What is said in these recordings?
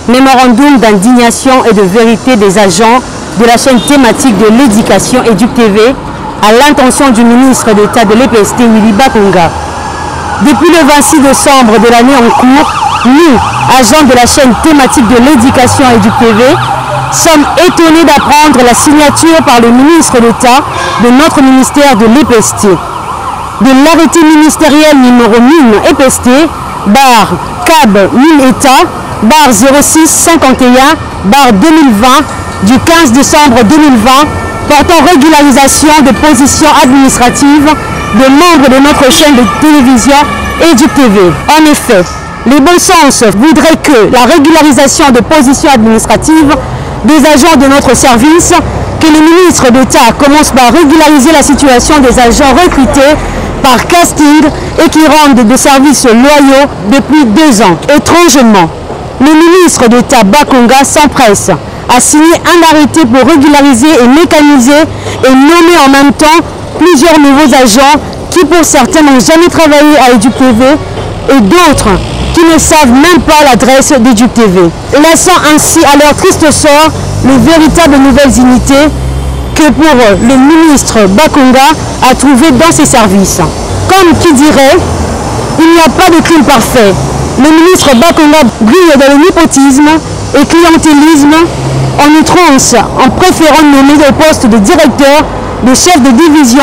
Mémorandum d'indignation et de vérité des agents de la chaîne thématique de l'éducation EducTV à l'intention du ministre d'État de l'EPST, Willy Bakonga. Depuis le 26 décembre de l'année en cours, nous, agents de la chaîne thématique de l'éducation EducTV, sommes étonnés d'apprendre la signature par le ministre d'État de notre ministère de l'EPST de l'arrêté ministériel numéro 1000 EPST, barre CAB 1000 État, barre 0651, barre 2020, du 15 décembre 2020, portant régularisation de positions administratives de membres de notre chaîne de télévision EducTV. En effet, les bons sens voudraient que la régularisation de positions administratives des agents de notre service, que le ministre d'État commence par régulariser la situation des agents recrutés par casting et qui rendent des services loyaux depuis 2 ans. Étrangement, le ministre d'État Bakonga s'empresse à signer un arrêté pour régulariser et mécaniser et nommer en même temps plusieurs nouveaux agents qui pour certains n'ont jamais travaillé à EducTV et d'autres qui ne savent même pas l'adresse d'EducTV, laissant ainsi à leur triste sort les véritables nouvelles unités que pour le ministre Bakonga a trouvé dans ses services. Comme qui dirait, il n'y a pas de crime parfait. Le ministre Bakonga brille dans le népotisme et clientélisme en outrance en préférant nommer au poste de directeur, de chef de division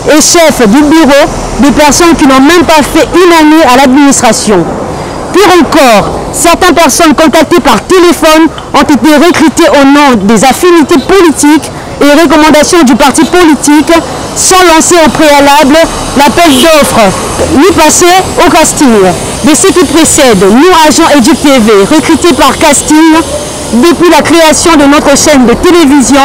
et chef du bureau des personnes qui n'ont même pas fait une année à l'administration. Pire encore, certaines personnes contactées par téléphone ont été recrutées au nom des affinités politiques et recommandations du parti politique sans lancer au préalable l'appel d'offres ni passer au casting. De ce qui précède, nous agents EducTV recrutés par casting depuis la création de notre chaîne de télévision,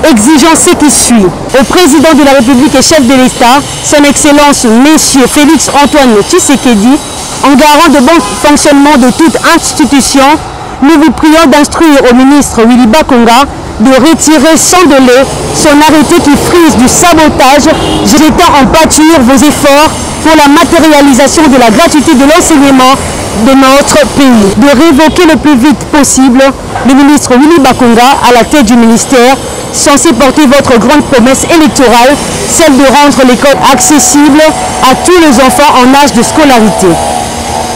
exigeant ce qui suit. Au président de la République et chef de l'État, son Excellence Monsieur Félix Antoine Tshisekedi, en garant de bon fonctionnement de toute institution, nous vous prions d'instruire au ministre Willy Bakonga de retirer sans délai son arrêté qui frise du sabotage, jetant en pâture vos efforts pour la matérialisation de la gratuité de l'enseignement de notre pays. De révoquer le plus vite possible le ministre Willy Bakonga à la tête du ministère, censé porter votre grande promesse électorale, celle de rendre l'école accessible à tous les enfants en âge de scolarité.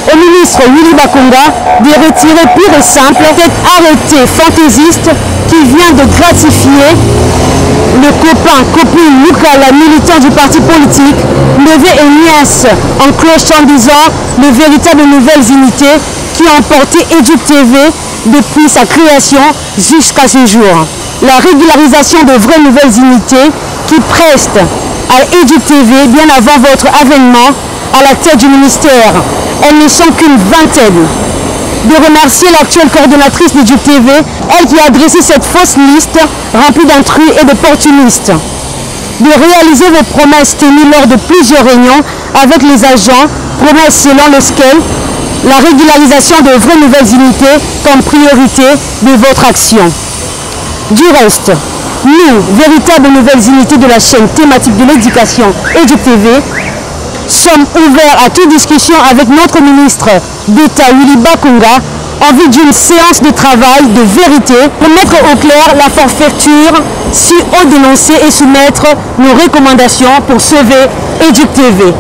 Au ministre Willy Bakonga de retirer pur et simple cet arrêté fantaisiste qui vient de gratifier le copine Lukala, militant du parti politique, levé et niaise en cloche en disant les véritables nouvelles unités qui ont porté EducTV depuis sa création jusqu'à ce jour. La régularisation de vraies nouvelles unités qui prestent à EducTV bien avant votre avènement à la tête du ministère. Elles ne sont qu'une vingtaine. De remercier l'actuelle coordonnatrice d'EducTV, elle qui a dressé cette fausse liste remplie d'intrus et d'opportunistes. De réaliser vos promesses tenues lors de plusieurs réunions avec les agents, promesses selon lesquelles la régularisation de vraies nouvelles unités comme priorité de votre action. Du reste, nous, véritables nouvelles unités de la chaîne thématique de l'éducation EducTV, sommes ouverts à toute discussion avec notre ministre d'État Willy Bakonga en vue d'une séance de travail de vérité pour mettre au clair la forfaiture si haut dénoncée et soumettre nos recommandations pour sauver EducTV.